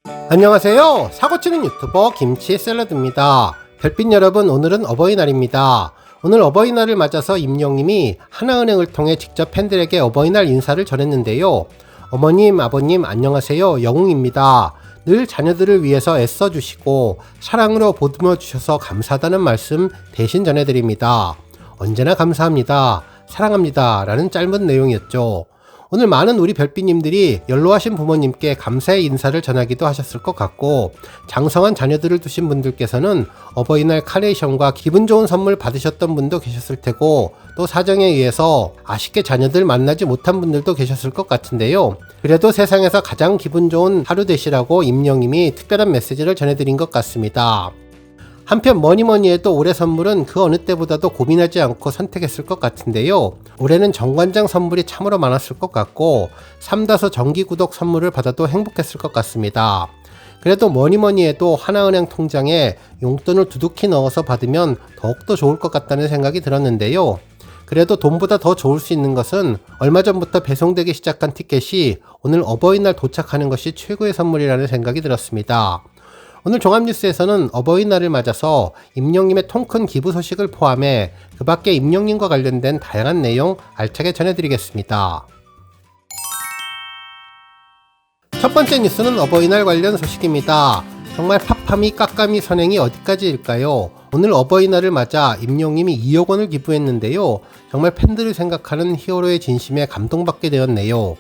안녕하세요. 사고치는 유튜버 김치샐러드입니다. 별빛 여러분, 오늘은 어버이날입니다. 오늘 어버이날을 맞아서 임영님이 하나은행을 통해 직접 팬들에게 어버이날 인사를 전했는데요. 어머님, 아버님 안녕하세요. 영웅입니다. 늘 자녀들을 위해서 애써주시고 사랑으로 보듬어 주셔서 감사하다는 말씀 대신 전해드립니다. 언제나 감사합니다. 사랑합니다. 라는 짧은 내용이었죠. 오늘 많은 우리 별빛님들이 연로하신 부모님께 감사의 인사를 전하기도 하셨을 것 같고, 장성한 자녀들을 두신 분들께서는 어버이날 카네이션과 기분 좋은 선물 받으셨던 분도 계셨을 테고, 또 사정에 의해서 아쉽게 자녀들 만나지 못한 분들도 계셨을 것 같은데요. 그래도 세상에서 가장 기분 좋은 하루 되시라고 임영님이 특별한 메시지를 전해드린 것 같습니다. 한편 뭐니뭐니 해도 올해 선물은 그 어느 때보다도 고민하지 않고 선택했을 것 같은데요. 올해는 정관장 선물이 참으로 많았을 것 같고 3다소 정기구독 선물을 받아도 행복했을 것 같습니다. 그래도 뭐니뭐니 해도 하나은행 통장에 용돈을 두둑히 넣어서 받으면 더욱더 좋을 것 같다는 생각이 들었는데요. 그래도 돈보다 더 좋을 수 있는 것은 얼마 전부터 배송되기 시작한 티켓이 오늘 어버이날 도착하는 것이 최고의 선물이라는 생각이 들었습니다. 오늘 종합뉴스에서는 어버이날을 맞아서 임영님의 통큰 기부 소식을 포함해 그 밖에 임영님과 관련된 다양한 내용 알차게 전해드리겠습니다. 첫 번째 뉴스는 어버이날 관련 소식입니다. 정말 팝함이 깎감이 선행이 어디까지일까요? 오늘 어버이날을 맞아 임영님이 2억 원을 기부했는데요. 정말 팬들을 생각하는 히어로의 진심에 감동받게 되었네요.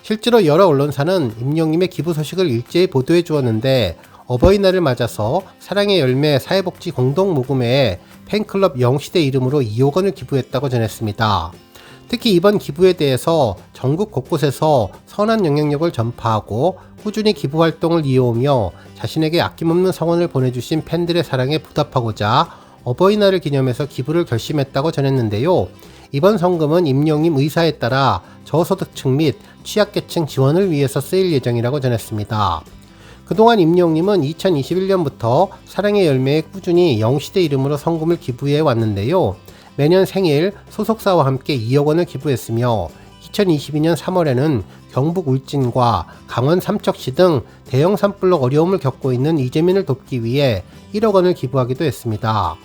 실제로 여러 언론사는 임영님의 기부 소식을 일제히 보도해 주었는데, 어버이날을 맞아서 사랑의 열매 사회복지 공동모금회에 팬클럽 영시대 이름으로 2억 원을 기부했다고 전했습니다. 특히 이번 기부에 대해서 전국 곳곳에서 선한 영향력을 전파하고 꾸준히 기부 활동을 이어오며 자신에게 아낌없는 성원을 보내주신 팬들의 사랑에 보답하고자 어버이날을 기념해서 기부를 결심했다고 전했는데요. 이번 성금은 임영님 의사에 따라 저소득층 및 취약계층 지원을 위해서 쓰일 예정이라고 전했습니다. 그동안 임영님은 2021년부터 사랑의 열매에 꾸준히 영시대 이름으로 성금을 기부해 왔는데요. 매년 생일 소속사와 함께 2억 원을 기부했으며 2022년 3월에는 경북 울진과 강원 삼척시 등 대형 산불로 어려움을 겪고 있는 이재민을 돕기 위해 1억 원을 기부하기도 했습니다.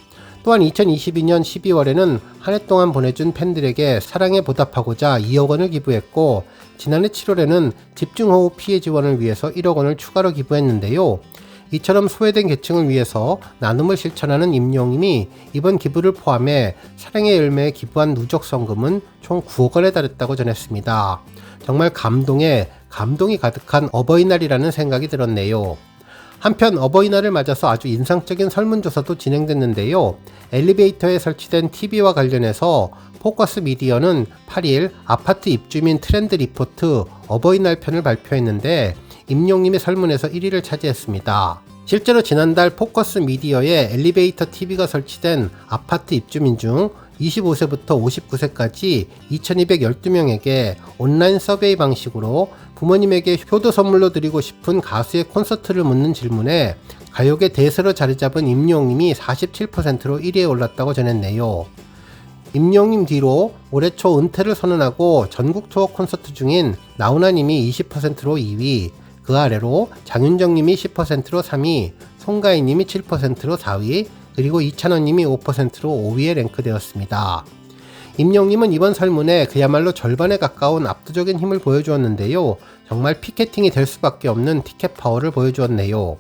또한 2022년 12월에는 한 해 동안 보내준 팬들에게 사랑에 보답하고자 2억 원을 기부했고, 지난해 7월에는 집중호우 피해 지원을 위해서 1억 원을 추가로 기부했는데요. 이처럼 소외된 계층을 위해서 나눔을 실천하는 임영님이 이번 기부를 포함해 사랑의 열매에 기부한 누적 성금은 총 9억 원에 달했다고 전했습니다. 정말 감동이 가득한 어버이날이라는 생각이 들었네요. 한편 어버이날을 맞아서 아주 인상적인 설문조사도 진행됐는데요. 엘리베이터에 설치된 TV와 관련해서 포커스 미디어는 8일 아파트 입주민 트렌드 리포트 어버이날 편을 발표했는데, 임영님의 설문에서 1위를 차지했습니다. 실제로 지난달 포커스 미디어에 엘리베이터 TV가 설치된 아파트 입주민 중 25세부터 59세까지 2212명에게 온라인 서베이 방식으로 부모님에게 효도 선물로 드리고 싶은 가수의 콘서트를 묻는 질문에 가요계 대세로 자리잡은 임영님이 47%로 1위에 올랐다고 전했네요. 임영님 뒤로 올해 초 은퇴를 선언하고 전국 투어 콘서트 중인 나훈아님이 20%로 2위, 그 아래로 장윤정님이 10%로 3위, 송가인님이 7%로 4위, 그리고 이찬원님이 5%로 5위에 랭크되었습니다. 임영님은 이번 설문에 그야말로 절반에 가까운 압도적인 힘을 보여주었는데요. 정말 피켓팅이 될 수밖에 없는 티켓 파워를 보여주었네요.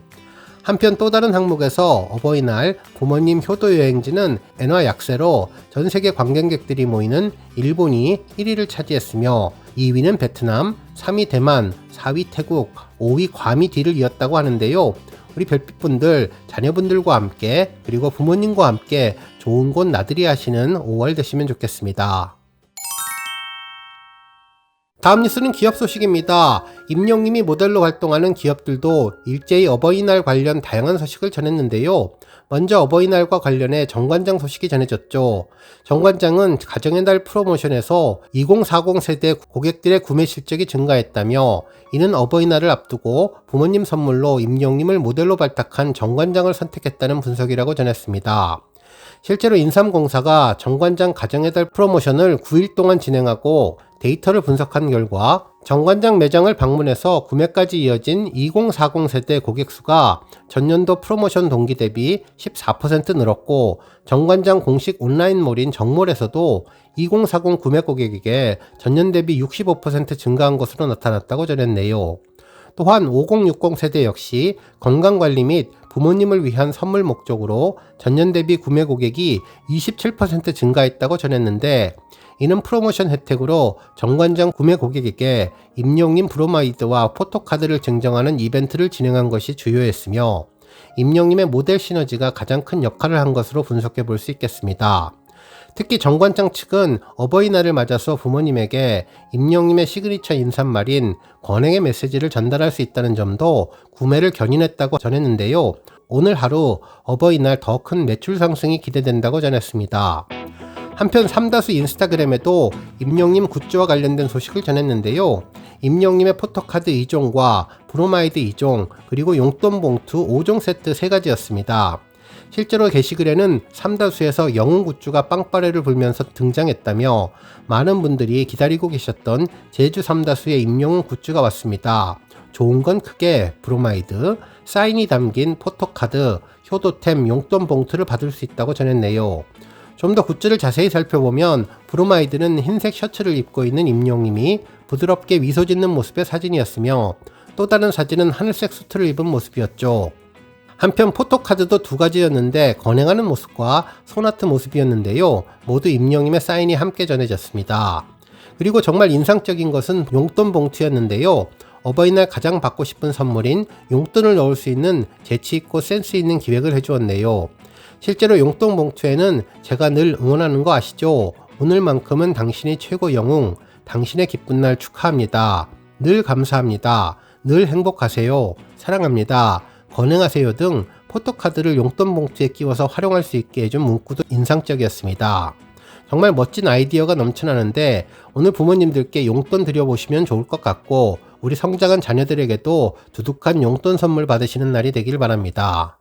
한편 또 다른 항목에서 어버이날 부모님 효도 여행지는 엔화 약세로 전세계 관광객들이 모이는 일본이 1위를 차지했으며 2위는 베트남, 3위 대만, 4위 태국, 5위 괌이 뒤를 이었다고 하는데요. 우리 별빛분들, 자녀분들과 함께 그리고 부모님과 함께 좋은 곳 나들이 하시는 5월 되시면 좋겠습니다. 다음 뉴스는 기업 소식입니다. 임영님이 모델로 활동하는 기업들도 일제히 어버이날 관련 다양한 소식을 전했는데요. 먼저 어버이날과 관련해 정관장 소식이 전해졌죠. 정관장은 가정의 달 프로모션에서 2040 세대 고객들의 구매 실적이 증가했다며, 이는 어버이날을 앞두고 부모님 선물로 임영님을 모델로 발탁한 정관장을 선택했다는 분석이라고 전했습니다. 실제로 인삼공사가 정관장 가정의 달 프로모션을 9일 동안 진행하고 데이터를 분석한 결과 정관장 매장을 방문해서 구매까지 이어진 2040 세대 고객 수가 전년도 프로모션 동기 대비 14% 늘었고, 정관장 공식 온라인몰인 정몰에서도 2040 구매 고객에게 전년 대비 65% 증가한 것으로 나타났다고 전했네요. 또한 5060 세대 역시 건강관리 및 부모님을 위한 선물 목적으로 전년 대비 구매 고객이 27% 증가했다고 전했는데, 이는 프로모션 혜택으로 정관장 구매 고객에게 임영님 브로마이드와 포토카드를 증정하는 이벤트를 진행한 것이 주요했으며, 임영님의 모델 시너지가 가장 큰 역할을 한 것으로 분석해 볼 수 있겠습니다. 특히 정관장 측은 어버이날을 맞아서 부모님에게 임영님의 시그니처 인사말인 권행의 메시지를 전달할 수 있다는 점도 구매를 견인했다고 전했는데요. 오늘 하루 어버이날 더 큰 매출 상승이 기대된다고 전했습니다. 한편 삼다수 인스타그램에도 임영님 굿즈와 관련된 소식을 전했는데요. 임영님의 포토카드 2종과 브로마이드 2종, 그리고 용돈 봉투 5종 세트 3가지였습니다. 실제로 게시글에는 삼다수에서 영웅 굿즈가 빵빠레를 불면서 등장했다며 많은 분들이 기다리고 계셨던 제주 삼다수의 임영웅 굿즈가 왔습니다. 좋은 건 크게 브로마이드, 사인이 담긴 포토카드, 효도템, 용돈 봉투를 받을 수 있다고 전했네요. 좀 더 굿즈를 자세히 살펴보면 브로마이드는 흰색 셔츠를 입고 있는 임영님이 부드럽게 미소 짓는 모습의 사진이었으며, 또 다른 사진은 하늘색 수트를 입은 모습이었죠. 한편 포토카드도 2가지였는데 건행하는 모습과 손아트 모습이었는데요. 모두 임영님의 사인이 함께 전해졌습니다. 그리고 정말 인상적인 것은 용돈 봉투였는데요. 어버이날 가장 받고 싶은 선물인 용돈을 넣을 수 있는 재치있고 센스 있는 기획을 해주었네요. 실제로 용돈 봉투에는 제가 늘 응원하는 거 아시죠? 오늘만큼은 당신이 최고 영웅, 당신의 기쁜 날 축하합니다. 늘 감사합니다. 늘 행복하세요. 사랑합니다. 건행하세요 등 포토카드를 용돈 봉투에 끼워서 활용할 수 있게 해준 문구도 인상적이었습니다. 정말 멋진 아이디어가 넘쳐나는데 오늘 부모님들께 용돈 드려보시면 좋을 것 같고, 우리 성장한 자녀들에게도 두둑한 용돈 선물 받으시는 날이 되길 바랍니다.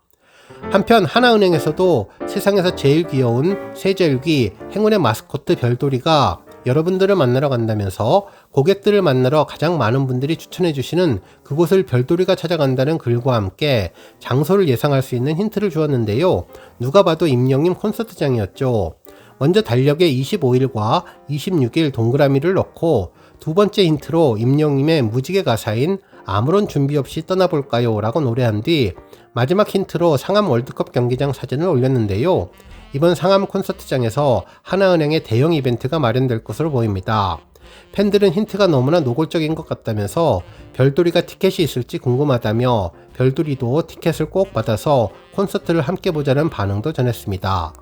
한편 하나은행에서도 세상에서 제일 귀여운 세젤귀 행운의 마스코트 별돌이가 여러분들을 만나러 간다면서 고객들을 만나러 가장 많은 분들이 추천해 주시는 그곳을 별돌이가 찾아간다는 글과 함께 장소를 예상할 수 있는 힌트를 주었는데요. 누가 봐도 임영님 콘서트장이었죠. 먼저 달력에 25일과 26일 동그라미를 넣고, 두 번째 힌트로 임영님의 무지개 가사인 아무런 준비 없이 떠나볼까요 라고 노래한 뒤 마지막 힌트로 상암 월드컵 경기장 사진을 올렸는데요. 이번 상암 콘서트장에서 하나은행의 대형 이벤트가 마련될 것으로 보입니다. 팬들은 힌트가 너무나 노골적인 것 같다면서 별돌이가 티켓이 있을지 궁금하다며 별돌이도 티켓을 꼭 받아서 콘서트를 함께 보자는 반응도 전했습니다.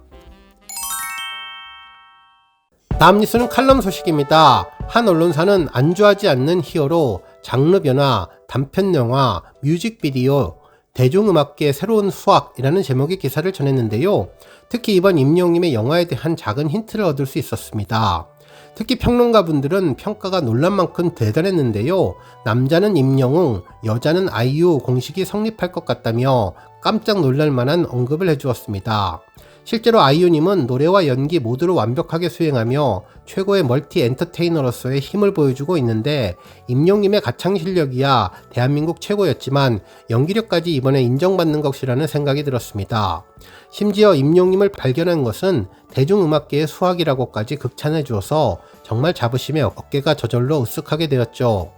다음 뉴스는 칼럼 소식입니다. 한 언론사는 안주하지 않는 히어로, 장르 변화, 단편영화, 뮤직비디오, 대중음악계의 새로운 수학이라는 제목의 기사를 전했는데요. 특히 이번 임영님의 영화에 대한 작은 힌트를 얻을 수 있었습니다. 특히 평론가분들은 평가가 놀랄만큼 대단했는데요. 남자는 임영웅, 여자는 아이유 공식이 성립할 것 같다며 깜짝 놀랄만한 언급을 해주었습니다. 실제로 아이유님은 노래와 연기 모두를 완벽하게 수행하며 최고의 멀티 엔터테이너로서의 힘을 보여주고 있는데, 임영님의 가창 실력이야 대한민국 최고였지만 연기력까지 이번에 인정받는 것이라는 생각이 들었습니다. 심지어 임영님을 발견한 것은 대중음악계의 수학이라고까지 극찬해 주어서 정말 자부심에 어깨가 저절로 으쓱하게 되었죠.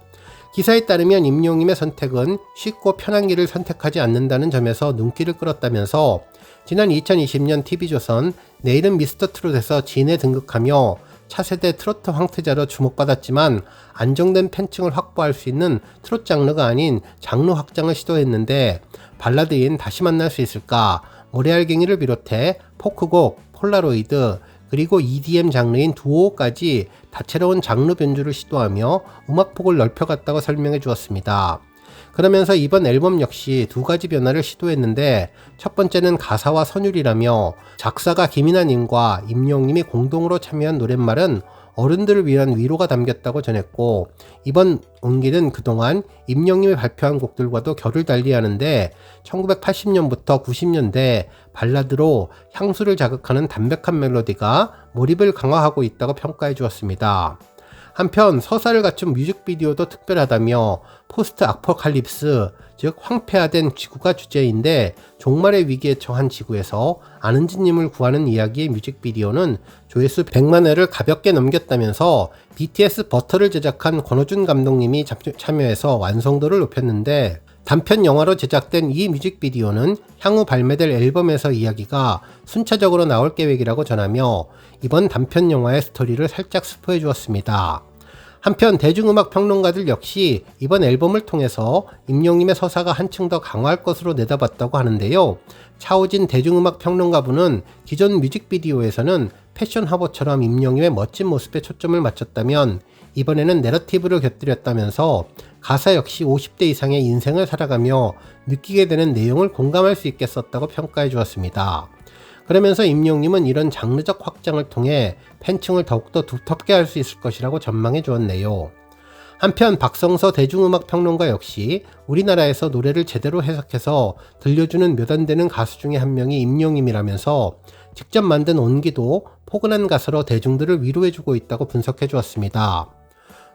기사에 따르면 임영님의 선택은 쉽고 편한 길을 선택하지 않는다는 점에서 눈길을 끌었다면서, 지난 2020년 TV조선 내일은 미스터트롯에서 진에 등극하며 차세대 트로트 황태자로 주목받았지만 안정된 팬층을 확보할 수 있는 트롯 장르가 아닌 장르 확장을 시도했는데, 발라드인 다시 만날 수 있을까, 모래알갱이를 비롯해 포크곡, 폴라로이드, 그리고 EDM 장르인 두오까지 다채로운 장르 변주를 시도하며 음악폭을 넓혀갔다고 설명해 주었습니다. 그러면서 이번 앨범 역시 2가지 변화를 시도했는데, 첫 번째는 가사와 선율이라며 작사가 김이나님과 임영님이 공동으로 참여한 노랫말은 어른들을 위한 위로가 담겼다고 전했고, 이번 온기는 그동안 임영님이 발표한 곡들과도 결을 달리하는데 1980년부터 90년대 발라드로 향수를 자극하는 담백한 멜로디가 몰입을 강화하고 있다고 평가해 주었습니다. 한편 서사를 갖춘 뮤직비디오도 특별하다며 포스트 아포칼립스, 즉 황폐화된 지구가 주제인데 종말의 위기에 처한 지구에서 아는지님을 구하는 이야기의 뮤직비디오는 조회수 100만 회를 가볍게 넘겼다면서 BTS 버터를 제작한 권호준 감독님이 참여해서 완성도를 높였는데, 단편 영화로 제작된 이 뮤직비디오는 향후 발매될 앨범에서 이야기가 순차적으로 나올 계획이라고 전하며 이번 단편 영화의 스토리를 살짝 스포해 주었습니다. 한편 대중음악 평론가들 역시 이번 앨범을 통해서 임영님의 서사가 한층 더 강화할 것으로 내다봤다고 하는데요. 차오진 대중음악 평론가분은 기존 뮤직비디오에서는 패션 화보처럼 임영님의 멋진 모습에 초점을 맞췄다면 이번에는 내러티브를 곁들였다면서 가사 역시 50대 이상의 인생을 살아가며 느끼게 되는 내용을 공감할 수 있게 썼다고 평가해 주었습니다. 그러면서 임영님은 이런 장르적 확장을 통해 팬층을 더욱더 두텁게 할 수 있을 것이라고 전망해 주었네요. 한편 박성서 대중음악 평론가 역시 우리나라에서 노래를 제대로 해석해서 들려주는 몇 안 되는 가수 중에 한 명이 임영님이라면서 직접 만든 온기도 포근한 가사로 대중들을 위로해주고 있다고 분석해 주었습니다.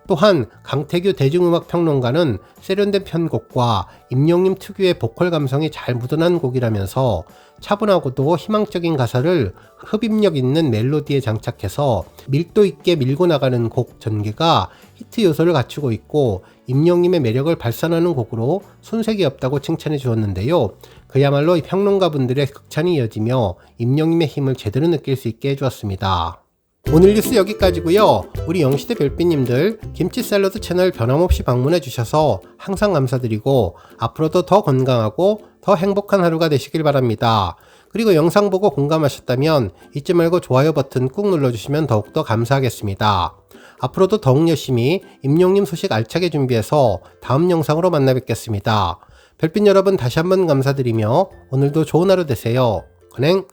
또한 강태규 대중음악 평론가는 세련된 편곡과 임영님 특유의 보컬 감성이 잘 묻어난 곡이라면서 차분하고도 희망적인 가사를 흡입력 있는 멜로디에 장착해서 밀도 있게 밀고 나가는 곡 전개가 히트 요소를 갖추고 있고 임영님의 매력을 발산하는 곡으로 손색이 없다고 칭찬해 주었는데요. 그야말로 평론가분들의 극찬이 이어지며 임영님의 힘을 제대로 느낄 수 있게 해주었습니다. 오늘 뉴스 여기까지고요. 우리 영시대 별빛님들 김치 샐러드 채널 변함없이 방문해 주셔서 항상 감사드리고 앞으로도 더 건강하고 더 행복한 하루가 되시길 바랍니다. 그리고 영상 보고 공감하셨다면 잊지 말고 좋아요 버튼 꾹 눌러주시면 더욱더 감사하겠습니다. 앞으로도 더욱 열심히 임영님 소식 알차게 준비해서 다음 영상으로 만나 뵙겠습니다. 별빛 여러분 다시 한번 감사드리며 오늘도 좋은 하루 되세요. 건행!